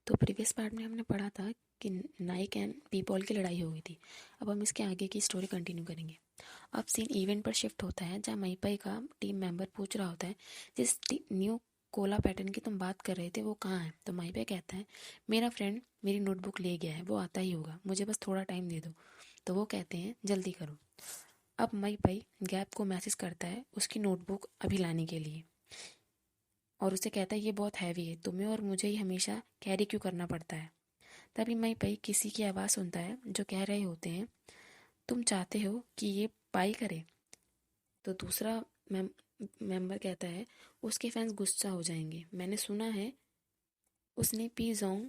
तो previous part में हमने पढ़ा था कि नाइक एंड पीपॉल की लड़ाई हो गई थी। अब हम इसके आगे की स्टोरी कंटिन्यू करेंगे। अब सीन इवेंट पर शिफ्ट होता है जहाँ मईपाई का टीम मेंबर पूछ रहा होता है जिस न्यू कोला पैटर्न की तुम बात कर रहे थे वो कहाँ है। तो मईपाई कहता है मेरा फ्रेंड मेरी नोटबुक ले गया है, वो आता ही होगा, मुझे बस थोड़ा टाइम दे दो। तो वो कहते हैं जल्दी करो। अब मईपाई गैप को मैसेज करता है उसकी नोटबुक अभी लाने के लिए और उसे कहता है ये बहुत हैवी है, तुम्हें और मुझे ही हमेशा कैरी क्यों करना पड़ता है। तभी मईपाई किसी की आवाज़ सुनता है जो कह रहे होते हैं तुम चाहते हो कि ये पाई करे। तो दूसरा मेंबर कहता है उसके फैंस गुस्सा हो जाएंगे, मैंने सुना है उसने पी जोंग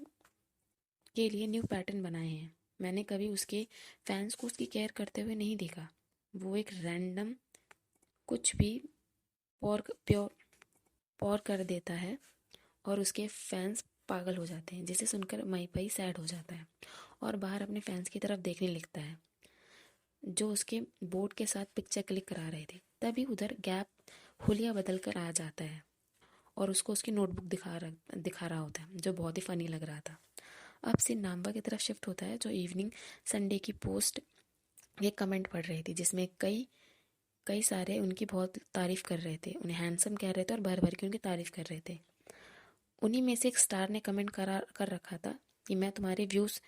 के लिए न्यू पैटर्न बनाए हैं। मैंने कभी उसके फैंस को उसकी केयर करते हुए नहीं देखा। वो एक रैंडम कुछ भी पौर प्योर पौर कर देता है और उसके फैंस पागल हो जाते हैं, जिसे सुनकर मईपाई सैड हो जाता है और बाहर अपने फैंस की तरफ देखने लगता है जो उसके बोर्ड के साथ पिक्चर क्लिक करा रहे थे। तभी उधर गैप हुलिया बदल कर आ जाता है और उसको उसकी नोटबुक दिखा रहा होता है जो बहुत ही फनी लग रहा था। अब से नाम्बा की तरफ शिफ्ट होता है जो इवनिंग संडे की पोस्ट ये कमेंट पढ़ रही थी जिसमें कई कई सारे उनकी बहुत तारीफ कर रहे थे, उन्हें हैंडसम कह रहे थे और भर भर के उनकी तारीफ कर रहे थे। उन्हीं में से एक स्टार ने कमेंट कर रखा था कि मैं तुम्हारे व्यूज़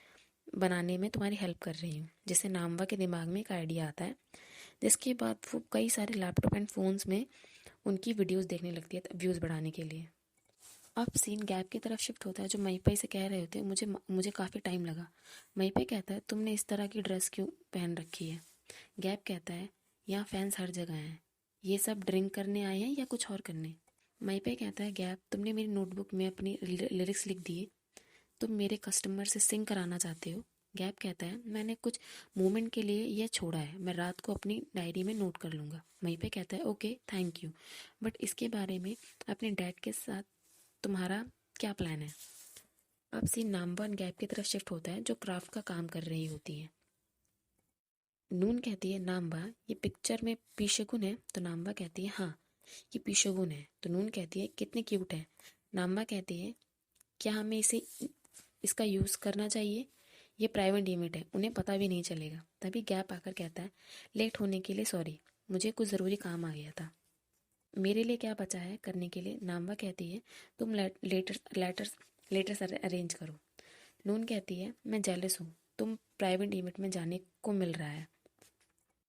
बनाने में तुम्हारी हेल्प कर रही हूँ, जिससे नामवा के दिमाग में एक आइडिया आता है। जिसके बाद वो कई सारे लैपटॉप एंड फोन्स में उनकी वीडियोस देखने लगती है व्यूज़ बढ़ाने के लिए। अब सीन गैप की तरफ शिफ्ट होता है जो मईपाई से कह रहे होते हैं मुझे काफ़ी टाइम लगा। मईपाई कहता है तुमने इस तरह की ड्रेस क्यों पहन रखी है। गैप कहता है यहाँ फैंस हर जगह हैं, ये सब ड्रिंक करने आए हैं या कुछ और करने। मईपाई कहता है गैप तुमने मेरी नोटबुक में अपनी लिरिक्स लिख दिए, तुम मेरे कस्टमर से सिंक कराना चाहते हो। गैप कहता है मैंने कुछ मोमेंट के लिए यह छोड़ा है, मैं रात को अपनी डायरी में नोट कर लूँगा। वहीं पे कहता है ओके थैंक यू, बट इसके बारे में अपने डैड के साथ तुम्हारा क्या प्लान है। अब सीन नाम्बा और गैप की तरफ शिफ्ट होता है जो क्राफ्ट का काम कर रही होती है। नून कहती है नाम्बा ये पिक्चर में पीशगुन है। तो नाम्बा कहती है हाँ ये पीशगुन है। तो नून कहती है कितने क्यूट है। नाम्बा कहती है क्या हमें इसका यूज़ करना चाहिए, ये प्राइवेट इवेंट है, उन्हें पता भी नहीं चलेगा। तभी गैप आकर कहता है लेट होने के लिए सॉरी, मुझे कुछ ज़रूरी काम आ गया था। मेरे लिए क्या बचा है करने के लिए। नाम्बा कहती है तुम लेटर्स अरेंज करो। नून कहती है मैं जेलस हूँ, तुम प्राइवेट इवेंट में जाने को मिल रहा है,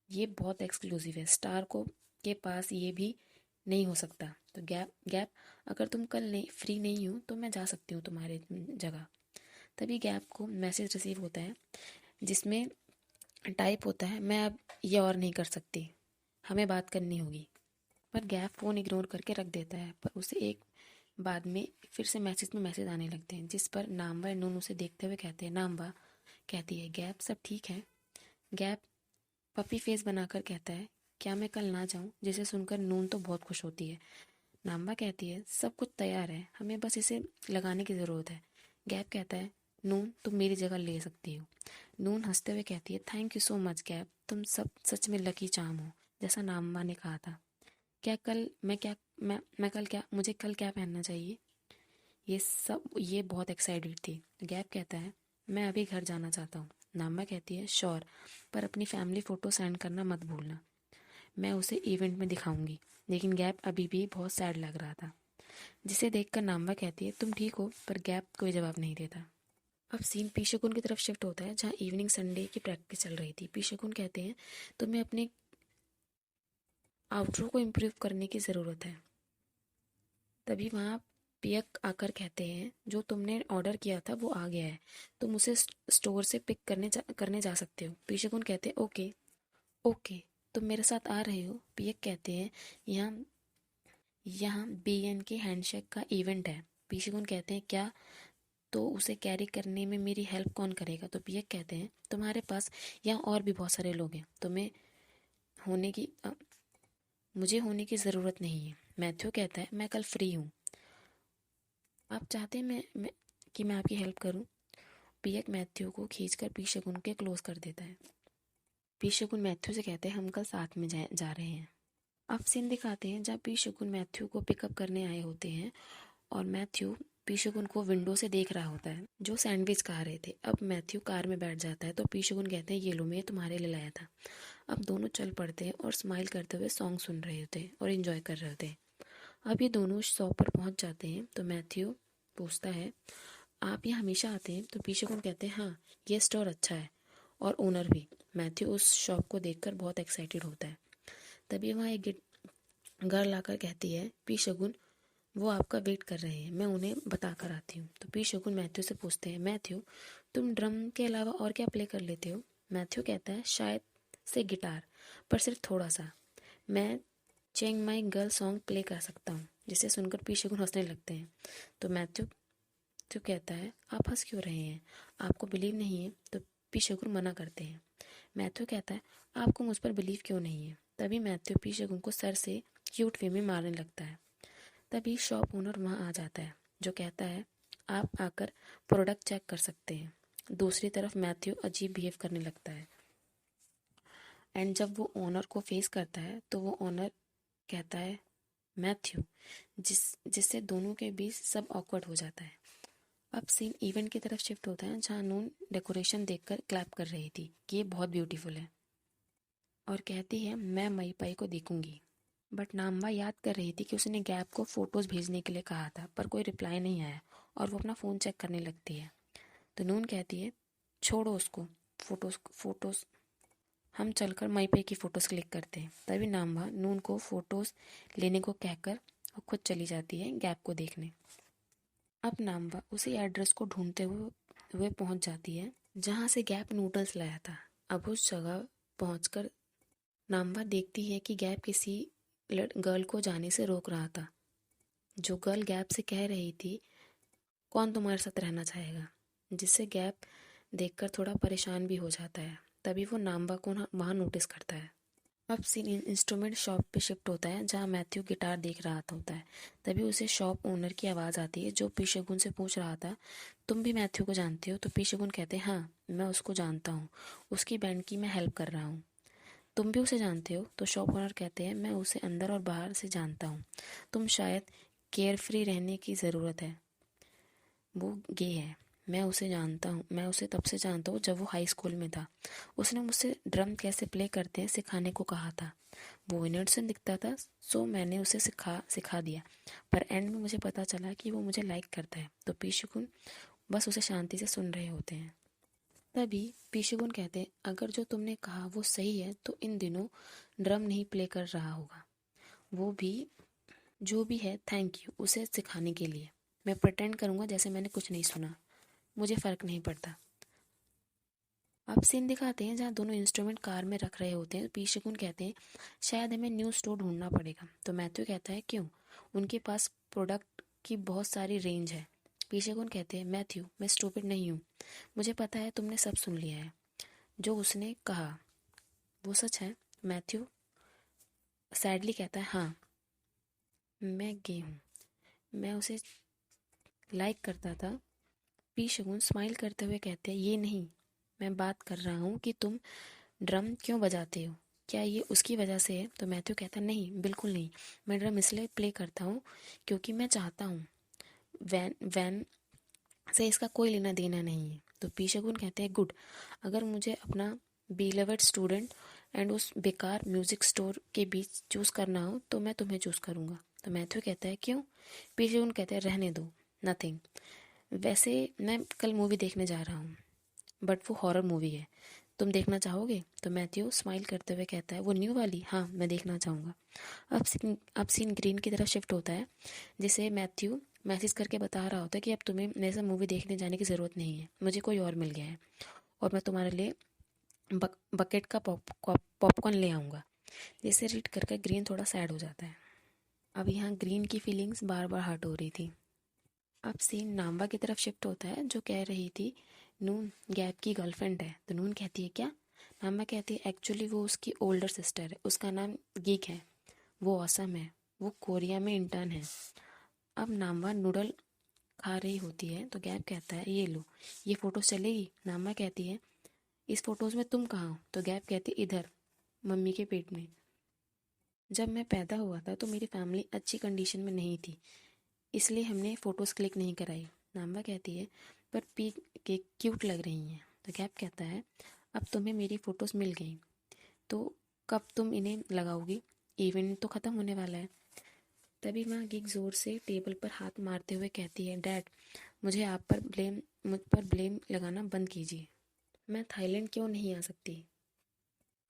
ये बहुत एक्सक्लूसिव है, स्टार को के पास ये भी नहीं हो सकता। तो गैप गैप अगर तुम कल नहीं फ्री नहीं हो तो मैं जा सकती हूँ तुम्हारे जगह। तभी गैप को मैसेज रिसीव होता है जिसमें टाइप होता है मैं अब ये और नहीं कर सकती, हमें बात करनी होगी। पर गैप फ़ोन इग्नोर करके रख देता है, पर उसे एक बाद में फिर से मैसेज में मैसेज आने लगते हैं जिस पर नाम्बा और नून उसे देखते हुए कहते हैं। नाम्बा कहती है गैप सब ठीक है। गैप पपी फेस बनाकर कहता है क्या मैं कल ना जाऊं, जिसे सुनकर नून तो बहुत खुश होती है। नाम्बा कहती है सब कुछ तैयार है, हमें बस इसे लगाने की ज़रूरत है। गैप कहता है नून तुम मेरी जगह ले सकती हो। नून हंसते हुए कहती है thank you so much gap, तुम सब सच में लकी चार्म हो जैसा नाम्बा ने कहा था। क्या मैं कल क्या मुझे कल क्या पहनना चाहिए। ये बहुत एक्साइटेड थी। गैप कहता है मैं अभी घर जाना चाहता हूँ। नाम्बा कहती है श्योर, पर अपनी फैमिली फ़ोटो सेंड करना मत भूलना, मैं उसे इवेंट में दिखाऊंगी। लेकिन गैप अभी भी बहुत सैड लग रहा था, जिसे देखकर नाम्बा कहती है तुम ठीक हो, पर गैप कोई जवाब नहीं देता। अब सीन पीशकुन की तरफ शिफ्ट होता है जहाँ इवनिंग संडे की प्रैक्टिस चल रही थी। पीशकुन कहते हैं तुम्हें अपने आउटरो को इम्प्रूव करने की ज़रूरत है। तभी वहाँ पियक आकर कहते हैं जो तुमने ऑर्डर किया था वो आ गया है, तुम उसे स्टोर से पिक करने जा सकते हो। पीशकुन कहते हैं ओके ओके, तुम मेरे साथ आ रहे हो। पियक कहते हैं यहाँ यहाँ बीएन के हैंडशेक का इवेंट है। पीशकुन कहते हैं क्या, तो उसे कैरी करने में मेरी हेल्प कौन करेगा। तो पियक कहते हैं तुम्हारे पास यहाँ और भी बहुत सारे लोग हैं, तुम्हें होने की मुझे होने की ज़रूरत नहीं है। मैथ्यू कहता है मैं कल फ्री हूँ, आप चाहते हैं कि मैं आपकी हेल्प करूं। पियक मैथ्यू को खींचकर पी शगुन के क्लोज कर देता है। पी शगुन मैथ्यू से कहते हैं हम कल साथ में जा रहे हैं। अब सीन दिखाते हैं जब पी शगुन मैथ्यू को पिकअप करने आए होते हैं और मैथ्यू पीशगुन को विंडो से देख रहा होता है, जो सैंडविच खा रहे थे। अब मैथ्यू कार में बैठ जाता है तो पीशगुन कहते हैं ये लो, मैं तुम्हारे लिए लाया था। अब दोनों चल पड़ते हैं और स्माइल करते हुए सॉन्ग सुन रहे होते हैं और एंजॉय कर रहे होते हैं। अब ये दोनों शॉप पर पहुंच जाते हैं तो मैथ्यू पूछता है आप यहाँ हमेशा आते हैं? तो पीशगुन कहते हैं हाँ, ये स्टोर अच्छा है और ओनर भी। मैथ्यू उस शॉप को देखकर बहुत एक्साइटेड होता है। तभी वहाँ एक गर्ल आकर कहती है पीशगुन वो आपका वेट कर रहे हैं, मैं उन्हें बता कर आती हूँ। तो पीशगुन मैथ्यू से पूछते हैं मैथ्यू तुम ड्रम के अलावा और क्या प्ले कर लेते हो? मैथ्यू कहता है शायद से गिटार, पर सिर्फ थोड़ा सा। मैं चेंग माई गर्ल सॉन्ग प्ले कर सकता हूँ। जिसे सुनकर पीशगुन हंसने लगते हैं। तो मैथ्यू कहता है आप हंस क्यों रहे हैं, आपको बिलीव नहीं है? तो पीशगुन मना करते हैं। मैथ्यू कहता है आपको मुझ पर बिलीव क्यों नहीं है? तभी मैथ्यू पीशगुन को सर से क्यूट वे में मारने लगता है। तभी शॉप ओनर वहाँ आ जाता है, जो कहता है आप आकर प्रोडक्ट चेक कर सकते हैं। दूसरी तरफ मैथ्यू अजीब बिहेव करने लगता है एंड जब वो ओनर को फेस करता है तो वो ओनर कहता है मैथ्यू, जिससे दोनों के बीच सब ऑकवर्ड हो जाता है। अब सीन इवेंट की तरफ शिफ्ट होता है, जहाँ नून डेकोरेशन देखकर क्लैप कर रही थी कि ये बहुत ब्यूटीफुल है और कहती है मैं मई पाई को देखूंगी। बट नाम्बा याद कर रही थी कि उसने गैप को फोटोज भेजने के लिए कहा था, पर कोई रिप्लाई नहीं आया और वो अपना फ़ोन चेक करने लगती है। तो नून कहती है छोड़ो उसको, फोटोज फोटोज हम चलकर मई पे की फ़ोटोज़ क्लिक करते हैं। तभी नाम्बा नून को फ़ोटोज़ लेने को कहकर वो खुद चली जाती है गैप को देखने। अब नाम्बा उसी एड्रेस को ढूंढते हुए पहुंच जाती है जहां से गैप नूडल्स लाया था। अब उस जगह पहुंचकर नाम्बा देखती है कि गैप किसी गर्ल को जाने से रोक रहा था। जो गर्ल गैप से कह रही थी कौन तुम्हारे साथ रहना चाहेगा, जिससे गैप देखकर थोड़ा परेशान भी हो जाता है। तभी वो नाम्बा को वहाँ नोटिस करता है। अब सीन इंस्ट्रूमेंट शॉप पे शिफ्ट होता है, जहाँ मैथ्यू गिटार देख रहा होता है। तभी उसे शॉप ओनर की आवाज़ आती है, जो पीशगुन से पूछ रहा था तुम भी मैथ्यू को जानते हो? तो पीशगुन कहते हैं हाँ, मैं उसको जानता हूँ, उसकी बैंड की मैं हेल्प कर रहा हूँ। तुम भी उसे जानते हो? तो शॉप ओनर कहते हैं मैं उसे अंदर और बाहर से जानता हूँ। तुम शायद केयर फ्री रहने की ज़रूरत है, वो गे है। मैं उसे जानता हूँ, मैं उसे तब से जानता हूँ जब वो हाई स्कूल में था। उसने मुझसे ड्रम कैसे प्ले करते हैं सिखाने को कहा था। वो इनोसेंट दिखता था, सो मैंने उसे सिखा दिया, पर एंड में मुझे पता चला कि वो मुझे लाइक करता है। तो पीशगुन बस उसे शांति से सुन रहे होते हैं। तभी पीशगुन कहते हैं अगर जो तुमने कहा वो सही है तो इन दिनों ड्रम नहीं प्ले कर रहा होगा। वो भी जो भी है, थैंक यू उसे सिखाने के लिए। मैं प्रिटेंड करूँगा जैसे मैंने कुछ नहीं सुना, मुझे फ़र्क नहीं पड़ता। अब सीन दिखाते हैं जहाँ दोनों इंस्ट्रूमेंट कार में रख रहे होते हैं। पीशगुन कहते हैं शायद हमें न्यू स्टोर ढूंढना पड़ेगा। तो मैथ्यू कहता है क्यों, उनके पास प्रोडक्ट की बहुत सारी रेंज है। पीशगुन कहते हैं मैथ्यू मैं स्टूपिड नहीं हूँ, मुझे पता है तुमने सब सुन लिया है। जो उसने कहा वो सच है? मैथ्यू सैडली कहता है हाँ, मैं गे हूँ, मैं उसे लाइक करता था। पीशगुन स्माइल करते हुए कहते हैं ये नहीं, मैं बात कर रहा हूँ कि तुम ड्रम क्यों बजाते हो, क्या ये उसकी वजह से है? तो मैथ्यू कहता है नहीं, बिल्कुल नहीं, मैं ड्रम इसलिए प्ले करता हूँ क्योंकि मैं चाहता हूँ, वैन वैन से इसका कोई लेना देना नहीं है। तो पीशगुन कहते हैं गुड, अगर मुझे अपना बिलवेड स्टूडेंट एंड उस बेकार म्यूजिक स्टोर के बीच चूज़ करना हो तो मैं तुम्हें चूज़ करूँगा। तो मैथ्यू कहता है क्यों? पीशगुन कहते हैं रहने दो, नथिंग, वैसे मैं कल मूवी देखने जा रहा हूँ, बट वो हॉरर मूवी है, तुम देखना चाहोगे? तो मैथ्यू स्माइल करते हुए कहता है वो न्यू वाली, हाँ मैं देखना चाहूँगा। अब सीन ग्रीन की तरफ शिफ्ट होता है, जिसे मैथ्यू मैसेज करके बता रहा होता है कि अब तुम्हें मेरे साथ मूवी देखने जाने की ज़रूरत नहीं है, मुझे कोई और मिल गया है और मैं तुम्हारे लिए बकेट का पॉपकॉर्न ले आऊँगा। जिसे रीड करके ग्रीन थोड़ा सैड हो जाता है। अब यहाँ ग्रीन की फीलिंग्स बार बार हर्ट हो रही थी। अब सीन नाम्बा की तरफ शिफ्ट होता है, जो कह रही थी नून गैप की गर्लफ्रेंड है। तो नून कहती है क्या? नाम्बा कहती है एक्चुअली वो उसकी ओल्डर सिस्टर है, उसका नाम गीक है, वो ऑसम है, वो कोरिया में इंटर्न है। अब नाम्बा नूडल खा रही होती है तो गैप कहता है ये लो, ये फ़ोटोज़ चलेगी? नाम्बा कहती है इस फ़ोटोज़ में तुम कहाँ हो? तो गैप कहती है इधर, मम्मी के पेट में। जब मैं पैदा हुआ था तो मेरी फैमिली अच्छी कंडीशन में नहीं थी, इसलिए हमने फ़ोटोज़ क्लिक नहीं कराई। नाम्बा कहती है पर पी के क्यूट लग रही हैं। तो गैप कहता है अब तुम्हें मेरी फ़ोटोज़ मिल गई तो कब तुम इन्हें लगाओगी, इवेंट तो ख़त्म होने वाला है। तभी वहाँ गिग ज़ोर से टेबल पर हाथ मारते हुए कहती है डैड मुझ पर ब्लेम लगाना बंद कीजिए। मैं थाईलैंड क्यों नहीं आ सकती?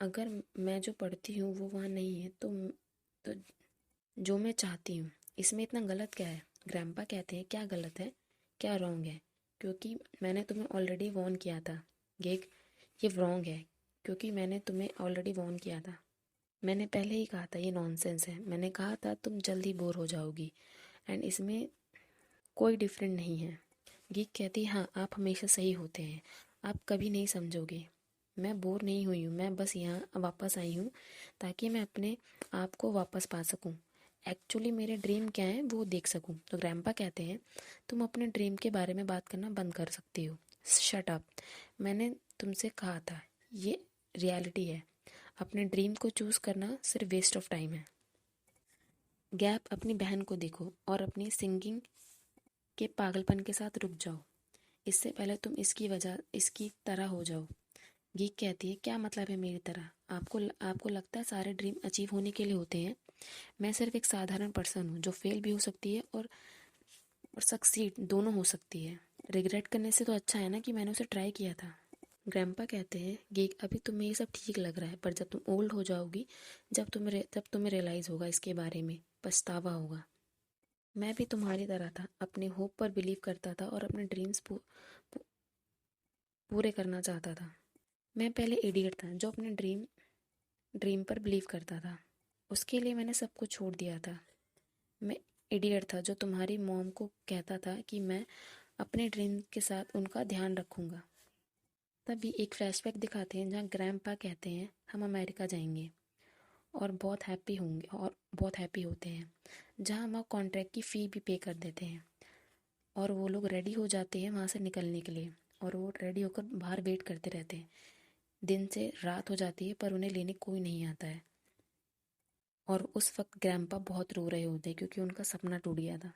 अगर मैं जो पढ़ती हूँ वो वहाँ नहीं है तो जो मैं चाहती हूँ इसमें इतना गलत क्या है? ग्रैंपा कहते हैं क्या गलत है, क्या रॉन्ग है? क्योंकि मैंने तुम्हें ऑलरेडी वॉर्न किया था। गिग, ये रॉन्ग है क्योंकि मैंने तुम्हें ऑलरेडी वॉर्न किया था। मैंने पहले ही कहा था ये नॉनसेंस है। मैंने कहा था तुम जल्दी बोर हो जाओगी एंड इसमें कोई डिफरेंट नहीं है। गिग कहती हाँ आप हमेशा सही होते हैं, आप कभी नहीं समझोगे। मैं बोर नहीं हुई हूँ, मैं बस यहाँ वापस आई हूँ ताकि मैं अपने आप को वापस पा सकूँ, एक्चुअली मेरे ड्रीम क्या है वो देख सकूँ। तो ग्रैंपा कहते हैं तुम अपने ड्रीम के बारे में बात करना बंद कर सकती हो। शट अप, मैंने तुमसे कहा था ये रियलिटी है। अपने ड्रीम को चूज़ करना सिर्फ वेस्ट ऑफ टाइम है। गैप, अपनी बहन को देखो और अपनी सिंगिंग के पागलपन के साथ रुक जाओ, इससे पहले तुम इसकी तरह हो जाओ। गीक कहती है क्या मतलब है मेरी तरह? आपको लगता है सारे ड्रीम अचीव होने के लिए होते हैं? मैं सिर्फ एक साधारण पर्सन हूँ जो फेल भी हो सकती है और सक्सीड दोनों हो सकती है। रिग्रेट करने से तो अच्छा है ना कि मैंने उसे ट्राई किया था। ग्रैंपा कहते हैं गीक अभी तुम्हें ये सब ठीक लग रहा है पर जब तुम ओल्ड हो जाओगी, जब तुम्हें रियलाइज़ होगा इसके बारे में, पछतावा होगा। मैं भी तुम्हारी तरह था, अपने होप पर बिलीव करता था और अपने ड्रीम्स पूरे करना चाहता था। मैं पहले इडियट था जो अपने ड्रीम पर बिलीव करता था, उसके लिए मैंने सब कुछ छोड़ दिया था। मैं इडियट था जो तुम्हारी मॉम को कहता था कि मैं अपने ड्रीम के साथ उनका ध्यान रखूंगा। तभी एक फ्लैशबैक दिखाते हैं जहाँ ग्रैंडपा कहते हैं हम अमेरिका जाएंगे और बहुत हैप्पी होते हैं, जहाँ वह कॉन्ट्रैक्ट की फ़ी भी पे कर देते हैं और वो लोग रेडी हो जाते हैं वहाँ से निकलने के लिए और वो रेडी होकर बाहर वेट करते रहते हैं। दिन से रात हो जाती है पर उन्हें लेने कोई नहीं आता है और उस वक्त ग्रैंपा बहुत रो रहे होते हैं क्योंकि उनका सपना टूट गया था।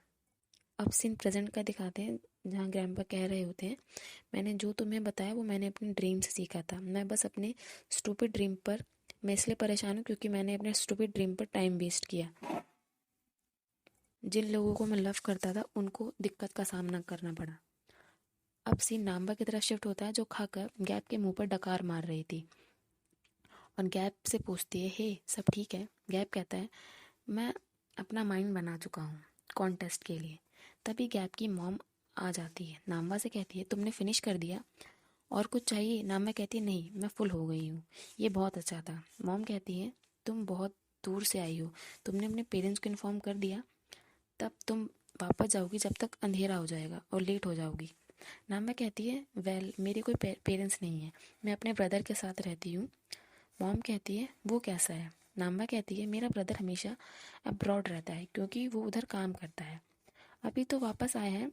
अब सीन प्रेजेंट का दिखाते हैं जहाँ ग्रैंपा कह रहे होते हैं मैंने जो तुम्हें बताया वो मैंने अपने ड्रीम से सीखा था। मैं इसलिए परेशान हूँ क्योंकि मैंने अपने स्टूपिड ड्रीम पर टाइम वेस्ट किया। जिन लोगों को मैं लव करता था उनको दिक्कत का सामना करना पड़ा। अब सीन नाम्बा की तरफ शिफ्ट होता है जो खाकर गैप के मुंह पर डकार मार रही थी और गैप से पूछती है हे सब ठीक है? गैप कहता है मैं अपना माइंड बना चुका हूँ कॉन्टेस्ट के लिए। तभी गैप की मॉम आ जाती है, नाम्बा से कहती है तुमने फिनिश कर दिया और कुछ चाहिए? नाम्बा कहती है नहीं मैं फुल हो गई हूँ, ये बहुत अच्छा था। मॉम कहती है तुम बहुत दूर से आई हो, तुमने अपने पेरेंट्स को इन्फॉर्म कर दिया? तब तुम वापस जाओगी जब तक अंधेरा हो जाएगा और लेट हो जाओगी। नाम्बा कहती है वेल मेरे कोई पेरेंट्स नहीं है, मैं अपने ब्रदर के साथ रहती हूँ। मॉम कहती है वो कैसा है? नाम्बा कहती है मेरा ब्रदर हमेशा अब्रॉड रहता है क्योंकि वो उधर काम करता है, अभी तो वापस आया है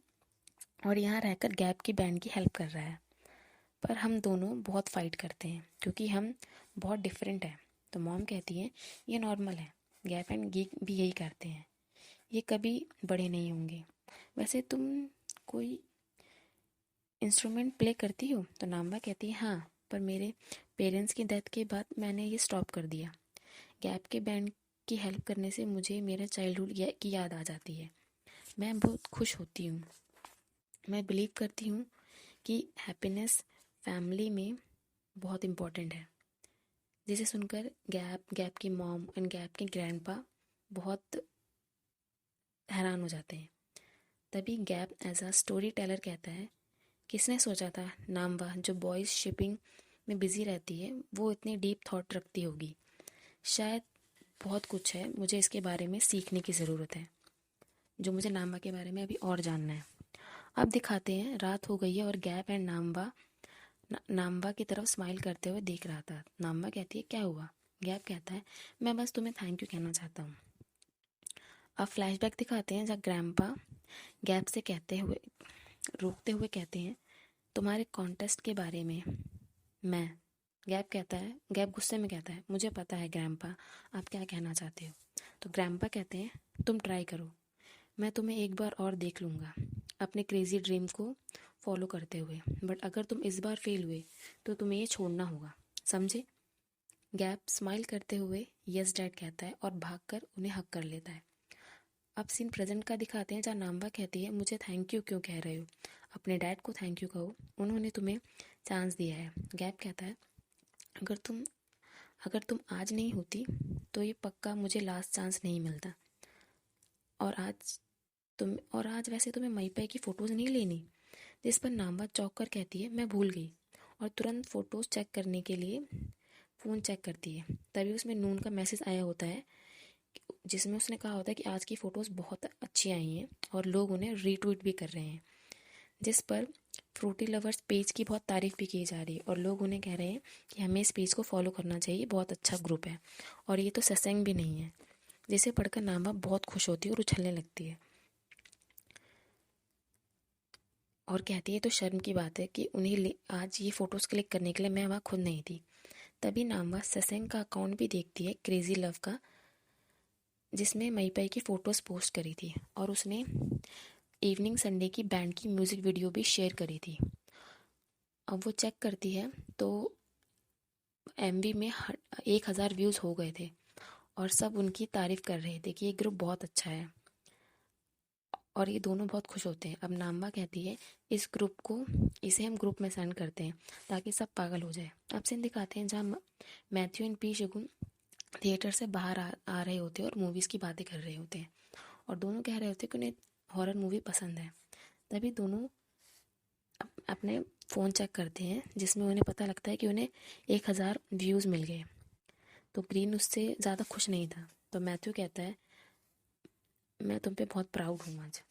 और यहाँ रहकर गैप की बैंड की हेल्प कर रहा है। पर हम दोनों बहुत फाइट करते हैं क्योंकि हम बहुत डिफरेंट हैं। तो मॉम कहती है ये नॉर्मल है, गैप एंड गीक भी यही करते हैं, ये कभी बड़े नहीं होंगे। वैसे तुम कोई इंस्ट्रूमेंट प्ले करती हो? तो नाम्बा कहती है हाँ पर मेरे पेरेंट्स की डेथ के बाद मैंने ये स्टॉप कर दिया। गैप के बैंड की हेल्प करने से मुझे मेरे चाइल्डहुड की याद आ जाती है, मैं बहुत खुश होती हूँ। मैं बिलीव करती हूँ कि हैप्पीनेस फैमिली में बहुत इम्पोर्टेंट है। जिसे सुनकर गैप की मॉम एंड गैप के ग्रैंडपा बहुत हैरान हो जाते हैं। तभी Gap as a story teller कहता है किसने सोचा था नाम्बा जो बॉयज़ शिपिंग में बिजी रहती है वो इतनी डीप थॉट रखती होगी। शायद बहुत कुछ है, मुझे इसके बारे में सीखने की ज़रूरत है, जो मुझे नाम्बा के बारे में अभी और जानना है। अब दिखाते हैं रात हो गई है और गैप एंड नाम्बा की तरफ स्माइल करते हुए देख रहा था। नाम्बा कहती है क्या हुआ? गैप कहता है मैं बस तुम्हें थैंक यू कहना चाहता हूँ। अब फ्लैशबैक दिखाते हैं जब ग्रैंपा गैप से रोकते हुए कहते हैं तुम्हारे कॉन्टेस्ट के बारे में। मैं गैप गुस्से में कहता है मुझे पता है ग्रैंपा आप क्या कहना चाहते हो। तो ग्रैंपा कहते हैं तुम ट्राई करो, मैं तुम्हें एक बार और देख लूँगा अपने क्रेजी ड्रीम को फॉलो करते हुए, बट अगर तुम इस बार फेल हुए तो तुम्हें ये छोड़ना होगा, समझे? गैप स्माइल करते हुए यस डैड कहता है और भागकर उन्हें हक कर लेता है। अब सीन प्रेजेंट का दिखाते हैं, जहाँ नाम्बा कहती है मुझे थैंक यू क्यों कह रहे हो, अपने डैड को थैंक यू कहो, उन्होंने तुम्हें चांस दिया है। गैप कहता है अगर तुम अगर तुम आज नहीं होती तो ये पक्का मुझे लास्ट चांस नहीं मिलता। और आज वैसे तुम्हें मईपाई की फ़ोटोज़ नहीं लेनी, जिस पर नाम्बा चौंक कर कहती है मैं भूल गई, और तुरंत फ़ोटोज़ चेक करने के लिए फ़ोन चेक करती है। तभी उसमें नून का मैसेज आया होता है जिसमें उसने कहा होता है कि आज की फ़ोटोज़ बहुत अच्छी आई हैं और लोग उन्हें रीट्वीट भी कर रहे हैं, जिस पर फ्रूटी लवर्स पेज की बहुत तारीफ़ भी की जा रही है और लोग उन्हें कह रहे हैं कि हमें इस पेज को फॉलो करना चाहिए, बहुत अच्छा ग्रुप है और ये तो सत्संग भी नहीं है। जिसे पढ़कर नामा बहुत खुश होती है और उछलने लगती है और कहती है तो शर्म की बात है कि उन्हें आज ये फ़ोटोज़ क्लिक करने के लिए मैं वहाँ खुद नहीं थी। तभी नामा सत्संग का अकाउंट भी देखती है, क्रेजी लव का, जिसमें मईपाई की फ़ोटोज़ पोस्ट करी थी और उसने इवनिंग संडे की बैंड की म्यूज़िक वीडियो भी शेयर करी थी। अब वो चेक करती है तो एमवी में 1000 व्यूज़ हो गए थे और सब उनकी तारीफ़ कर रहे थे कि ये ग्रुप बहुत अच्छा है और ये दोनों बहुत खुश होते हैं। अब नाम्बा कहती है इसे हम ग्रुप में सेंड करते हैं ताकि सब पागल हो जाए। अब सीन दिखाते हैं जहाँ Matthew and P Shagun theatre से बाहर आ रहे होते हैं और मूवीज़ की बातें कर रहे होते हैं और दोनों कह रहे होते हैं कि उन्हें हॉरर मूवी पसंद है। तभी दोनों अपने फ़ोन चेक करते हैं जिसमें उन्हें पता लगता है कि उन्हें 1000 व्यूज़ मिल गए। तो ग्रीन उससे ज़्यादा खुश नहीं था। तो मैथ्यू कहता है मैं तुम पे बहुत प्राउड हूँ आज।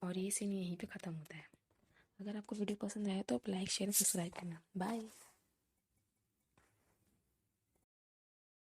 और ये सीन यहीं पे ख़त्म होता है। अगर आपको वीडियो पसंद आया तो आप लाइक शेयर सब्सक्राइब करना। बाय।